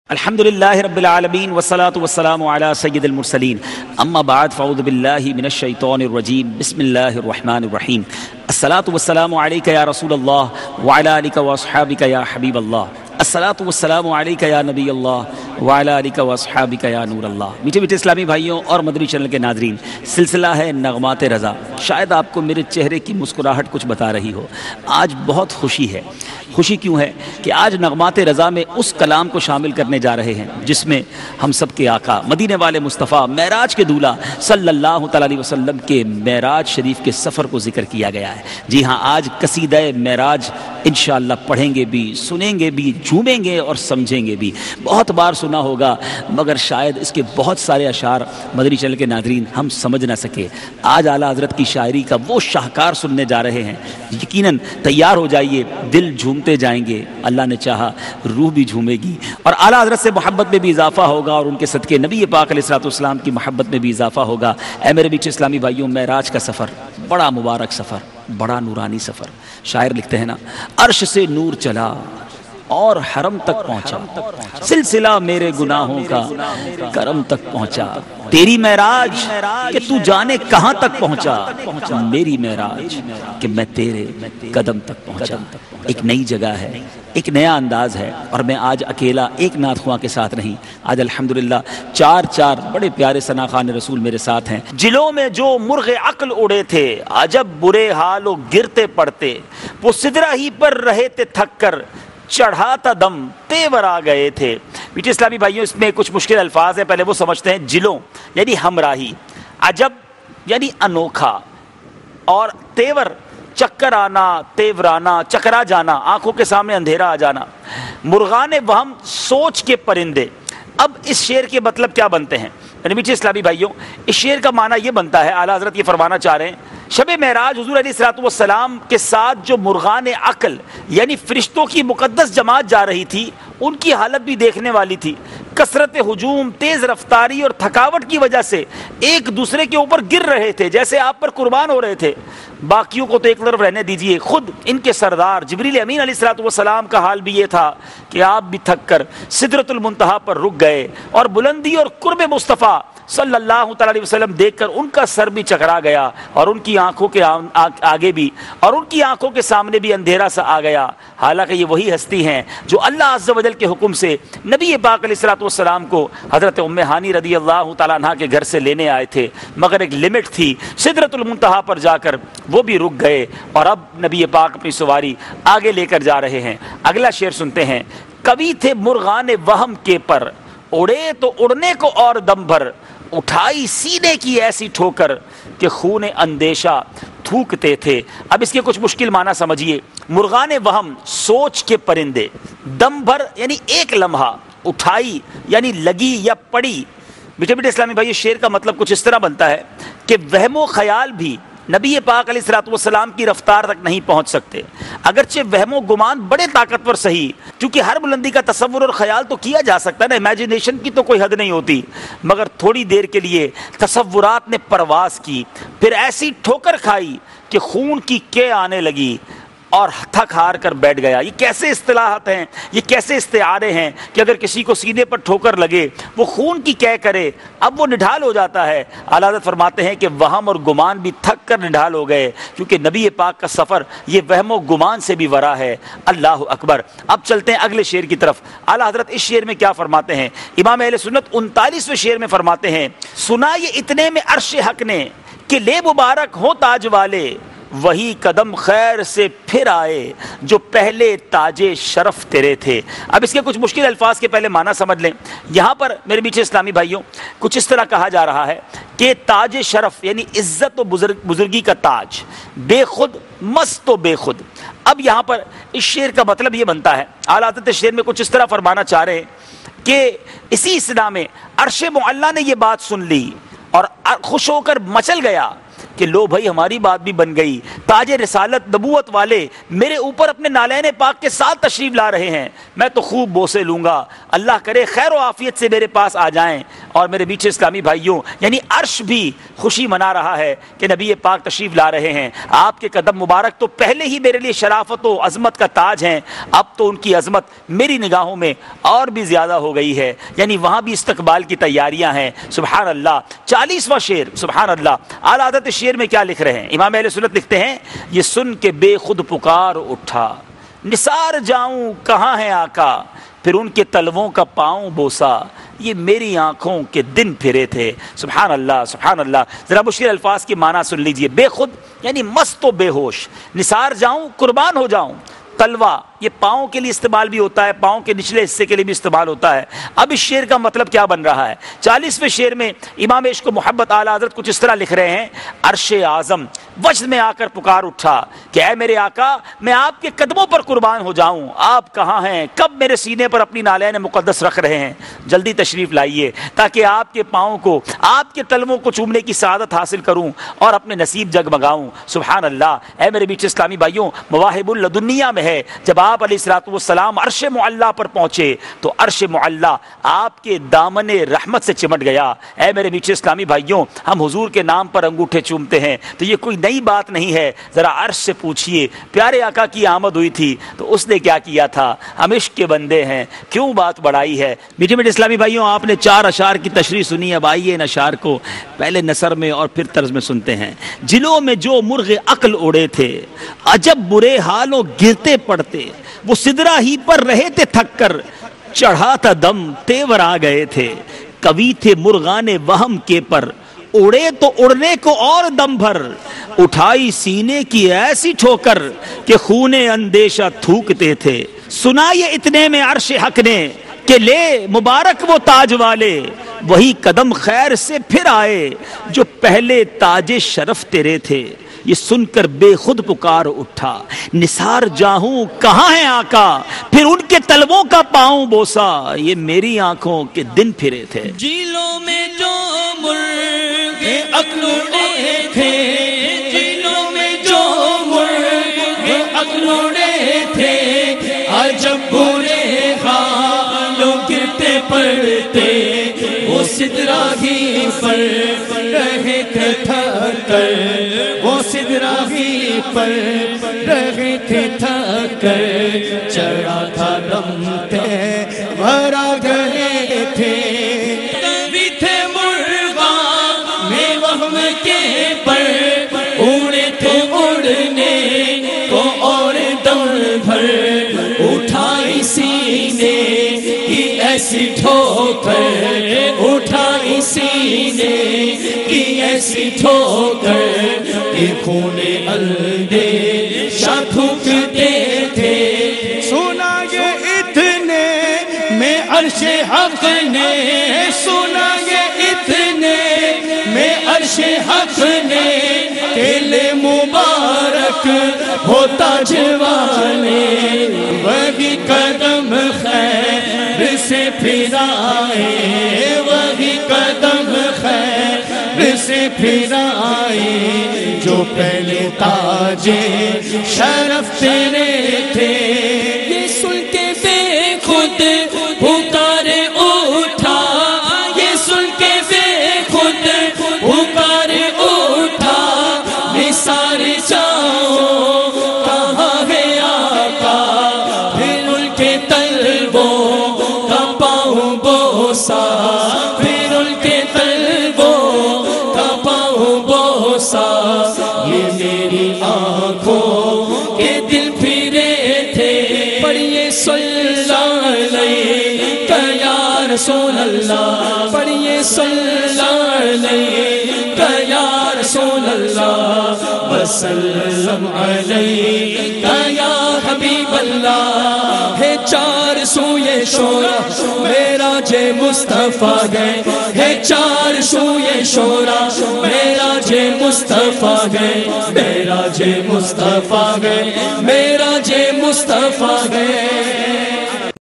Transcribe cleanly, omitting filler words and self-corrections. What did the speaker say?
الحمد للہ رب العالمین والصلاة والسلام علی سید المرسلین اما بعد فاعوذ باللہ من الشیطان الرجیم بسم اللہ الرحمن الرحیم الصلاة والسلام علیک یا رسول اللہ وعلی آلک واصحابک یا حبیب اللہ الصلاة والسلام علیک یا نبی اللہ وعلی آلک واصحابک یا نور اللہ۔ میٹھے میٹھے اسلامی بھائیوں اور مدنی چینل کے ناظرین، سلسلہ ہے نغمات رضا۔ شاید آپ کو میرے چہرے کی مسکراہٹ کچھ بتا رہی ہو، آج بہت خوشی ہے۔ خوشی کیوں ہے کہ آج نغمات رضا میں اس کلام کو شامل کرنے جا رہے ہیں جس میں ہم سب کے آقا مدینے والے مصطفیٰ معراج کے دولہ صلی اللہ تعالی علیہ وسلم کے معراج شریف کے سفر کو ذکر کیا گیا ہے۔ جی ہاں، آج قصیدہ معراج انشاءاللہ پڑھیں گے بھی، سنیں گے بھی، جھومیں گے اور سمجھیں گے بھی۔ بہت بار سنا ہوگا مگر شاید اس کے بہت سارے اشعار مدنی چینل کے ناظرین ہم سمجھ نہ سکے۔ آج اعلیٰ حضرت کی شاعری کا وہ شاہکار سننے جا رہے ہیں، یقیناً تیار ہو جائیے، دل جھومتے جائیں گے، اللہ نے چاہا روح بھی جھومے گی، اور اعلیٰ حضرت سے محبت میں بھی اضافہ ہوگا اور ان کے صدقے نبی پاک علیہ الصلوۃ والسلام کی محبت میں بھی اضافہ ہوگا۔ اے میرے میٹھے اسلامی بھائیوں، معراج کا سفر بڑا مبارک سفر، بڑا نورانی سفر۔ شاعر لکھتے ہیں نا، عرش سے نور چلا اور حرم تک پہنچا، سلسلہ میرے گناہوں کا کرم تک پہنچا، تیری معراج کہ تو جانے کہاں تک پہنچا، میری معراج کہ میں تیرے قدم تک پہنچا۔ ایک نئی جگہ ہے، ایک نیا انداز ہے، اور میں آج اکیلا ایک نعت خواں کے ساتھ نہیں، آج الحمدللہ چار بڑے پیارے ثناخوان رسول میرے ساتھ ہیں۔ جلوں میں جو مرغ عقل اڑے تھے، عجب برے حال و گرتے پڑتے، وہ سدرہ ہی پر رہے تھے تھک کر، چڑھاتا دم تیور آ گئے تھے۔ میٹھے اسلامی بھائیوں، اس میں کچھ مشکل الفاظ ہیں، پہلے وہ سمجھتے ہیں۔ جلوں یعنی ہمراہی، عجب یعنی انوکھا، اور تیور چکر آنا، تیورانا، چکرا جانا، آنکھوں کے سامنے اندھیرا آ جانا۔ مرغان وہم سوچ کے پرندے۔ اب اس شعر کے مطلب کیا بنتے ہیں؟ یعنی میٹھے اسلامی بھائیوں، اس شعر کا معنی یہ بنتا ہے، اعلیٰ حضرت یہ فرمانا چاہ رہے ہیں، شب معراج حضور علیہ الصلوۃ والسلام کے ساتھ جو مرغان عقل یعنی فرشتوں کی مقدس جماعت جا رہی تھی، ان کی حالت بھی دیکھنے والی تھی۔ کثرت ہجوم، تیز رفتاری اور تھکاوٹ کی وجہ سے ایک دوسرے کے اوپر گر رہے تھے، جیسے آپ پر قربان ہو رہے تھے۔ باقیوں کو تو ایک طرف رہنے دیجئے، خود ان کے سردار جبریل امین علیہ الصلوۃ والسلام کا حال بھی یہ تھا کہ آپ بھی تھک کر سدرۃ المنتہا پر رک گئے، اور بلندی اور قرب مصطفیٰ صلی اللہ تعالی علیہ وسلم دیکھ کر ان کا سر بھی چکرا گیا، اور ان کی آنکھوں کے آگے بھی اور ان کی آنکھوں کے سامنے بھی اندھیرا سا آ گیا۔ حالانکہ یہ وہی ہستی ہیں جو اللہ عز و جل کے حکم سے نبی پاک علیہ الصلوۃ والسلام کو حضرت ام ہانی رضی اللہ تعالیٰ عنہ کے گھر سے لینے آئے تھے، مگر ایک لمٹ تھی، سدرۃ المنتہا پر جا کر وہ بھی رک گئے، اور اب نبی پاک اپنی سواری آگے لے کر جا رہے ہیں۔ اگلا شعر سنتے ہیں۔ کبھی تھے مرغان وہم کے پر، اڑے تو اڑنے کو اور دم بھر، اٹھائی سینے کی ایسی ٹھوکر کہ خون اندیشہ تھوکتے تھے۔ اب اس کے کچھ مشکل معنی سمجھیے۔ مرغان وہم سوچ کے پرندے، دم بھر یعنی ایک لمحہ، اٹھائی یعنی لگی یا پڑی۔ میٹھے میٹھے اسلامی بھائی، شعر کا مطلب کچھ اس طرح بنتا ہے کہ وہم و خیال بھی نبی پاک علیہ الصلوۃ والسلام کی رفتار تک نہیں پہنچ سکتے، اگرچہ وہم و گمان بڑے طاقتور صحیح، کیونکہ ہر بلندی کا تصور اور خیال تو کیا جا سکتا ہے نا، امیجنیشن کی تو کوئی حد نہیں ہوتی، مگر تھوڑی دیر کے لیے تصورات نے پرواز کی، پھر ایسی ٹھوکر کھائی کہ خون کی کے آنے لگی اور تھک ہار کر بیٹھ گیا۔ یہ کیسے اصطلاحات ہیں، یہ کیسے استعارے ہیں کہ اگر کسی کو سینے پر ٹھوکر لگے، وہ خون کی کے کرے، اب وہ نڈھال ہو جاتا ہے۔ اعلیٰ حضرت فرماتے ہیں کہ وہم اور گمان بھی تھک کر نڈھال ہو گئے، کیونکہ نبی پاک کا سفر یہ وہم و گمان سے بھی ورا ہے۔ اللہ اکبر۔ اب چلتے ہیں اگلے شعر کی طرف۔ اعلیٰ حضرت اس شعر میں کیا فرماتے ہیں؟ امام اہل سنت 39ویں شعر میں فرماتے ہیں، سنا یہ اتنے میں عرش حق نے کہ لے مبارک ہو تاج والے، وہی قدم خیر سے پھر آئے جو پہلے تاج شرف تیرے تھے۔ اب اس کے کچھ مشکل الفاظ کے پہلے معنی سمجھ لیں۔ یہاں پر میرے میٹھے اسلامی بھائیوں کچھ اس طرح کہا جا رہا ہے کہ تاج شرف یعنی عزت و بزرگی کا تاج، بے خود مست و بے خود۔ اب یہاں پر اس شعر کا مطلب یہ بنتا ہے، اعلیٰ حضرت شعر میں کچھ اس طرح فرمانا چاہ رہے ہیں کہ اسی اصطلاح میں عرش معلیٰ نے یہ بات سن لی اور خوش ہو کر مچل گیا کہ لو بھائی ہماری بات بھی بن گئی، تاج رسالت نبوت والے میرے اوپر اپنے نالین پاک کے ساتھ تشریف لا رہے ہیں، میں تو خوب بوسے لوں گا، اللہ کرے خیر و عافیت سے میرے پاس آ جائیں۔ اور میرے بیچ اسلامی بھائیوں، یعنی عرش بھی خوشی منا رہا ہے کہ نبی پاک تشریف لا رہے ہیں، آپ کے قدم مبارک تو پہلے ہی میرے لیے شرافت و عظمت کا تاج ہیں، اب تو ان کی عظمت میری نگاہوں میں اور بھی زیادہ ہو گئی ہے، یعنی وہاں بھی استقبال کی تیاریاں ہیں۔ سبحان اللہ۔ 40واں شعر، سبحان اللہ۔ اعلیٰ حضرت شعر میں کیا لکھ رہے ہیں؟ امام اہل سنت لکھتے ہیں، یہ سن کے بے خود پکار اٹھا، نثار جاؤں کہاں ہے آقا، پھر ان کے تلووں کا پاؤں بوسا، یہ میری آنکھوں کے دن پھرے تھے۔ سبحان اللہ، سبحان اللہ۔ ذرا مشکل الفاظ کی معنی سن لیجئے۔ بے خود یعنی مست و بے ہوش، نثار جاؤں قربان ہو جاؤں، تلوا یہ پاؤں کے لیے استعمال بھی ہوتا ہے، پاؤں کے نچلے حصے کے لیے بھی استعمال ہوتا ہے۔ اب اس شعر کا مطلب کیا بن رہا ہے؟ 40ویں شعر میں امام عشق و محبت اعلیٰ حضرت کچھ اس طرح لکھ رہے ہیں، عرش اعظم وجد میں آ کر پکار اٹھا کہ اے میرے آقا، میں آپ کے قدموں پر قربان ہو جاؤں، آپ کہاں ہیں، کب میرے سینے پر اپنی نالین مقدس رکھ رہے ہیں، جلدی تشریف لائیے تاکہ آپ کے پاؤں کو، آپ کے تلووں کو چومنے کی سعادت حاصل کروں اور اپنے نصیب جگمگاؤں۔ سبحان اللہ۔ اے میرے بیچ اسلامی بھائیوں، مواہب اللدنیہ میں ہے، جب آپ علیہ الصلوۃ والسلام عرش معلیٰ پر پہنچے تو عرش معلیٰ آپ کے دامن رحمت سے چمٹ گیا۔ اے میرے میٹھے اسلامی بھائیوں، ہم حضور کے نام پر انگوٹھے چومتے ہیں تو یہ کوئی نئی بات نہیں ہے، ذرا عرش سے پوچھئے، پیارے آقا کی آمد ہوئی تھی تو اس نے کیا کیا تھا، ہم عشق کے بندے ہیں، کیوں بات بڑھائی ہے۔ میٹھے میٹھے اسلامی بھائیوں، آپ نے 4 اشعار کی تشریح سنی، اب آئیے ان اشعار کو پہلے نثر میں اور پھر طرز میں سنتے ہیں۔ جلوں میں جو مرغ عقل اڑے تھے، عجب برے حالوں گرتے پڑتے، وہ سدرا ہی پر رہے تھے تھک کر، چڑھا تھا دم تیور آ گئے تھے، کبھی تھے مرغان وہم کے پر، اڑے تو اڑنے کو اور دم بھر، اٹھائی سینے کی ایسی ٹھوکر کہ خون اندیشہ تھوکتے تھے، سنا یہ اتنے میں عرش حق نے کہ لے مبارک وہ تاج والے، وہی قدم خیر سے پھر آئے جو پہلے تاج شرف تیرے تھے، یہ سن کر بے خود پکار اٹھا، نثار جاؤں کہاں ہے آقا، پھر ان کے تلووں کا پاؤں بوسا، یہ میری آنکھوں کے دن پھرے تھے۔ جیلوں میں جو مرغ عقل اڑے تھے، جیلوں میں جو مرغ عقل اڑے تھے، عجب برے حالوں گرتے پڑتے، وہ سدرا ہی پر رہے تھے تھک کر، وہ سدرا ہی پر رہے تھے تھک کر، چڑھا تھا دم تیور آ گئے تھے، کبھی تھے مرغان میں وہم کے پر، اڑے تھے اڑنے کو اور دم بھر، اٹھائی سینے کی ایسی ٹھوکر، اٹھائی سینے کی ایسی ٹھوکر کہ خون اندیشہ تھوکتے تھے، سنا یہ اتنے میں عرش حق نے، سنا یہ اتنے میں عرش حق نے کہ لے مبارک ہو تاج والے، وہی قدم خیر سے پھر آئے، وہی قدم خیر سے پھر آئے جو پہلے تاج شرف تیرے تھے، یہ سن کے بے خود پکار اٹھا، یہ سن کے بے خود پکار اٹھا، نثار جاؤں کہاں ہے آقا، پھر ان کے تلووں کا پاؤں بوسا، پھر ان کے تلووں کا پاؤں بوسا، یہ میری آنکھوں کے دل پھرے تھے، پڑھیے صلی اللہ علیہ یا رسول اللہ، پڑھیے صلی اللہ علیہ یا رسول اللہ، وسلم علیہ یا حبیب اللہ، ہے 4 سوئے شورا میرا جے مصطفیٰ گئے، ہے 4 سوئے شورا میرا جے مصطفیٰ گئے، میرا جے مصطفیٰ گئے، میرا جے مصطفیٰ گئے۔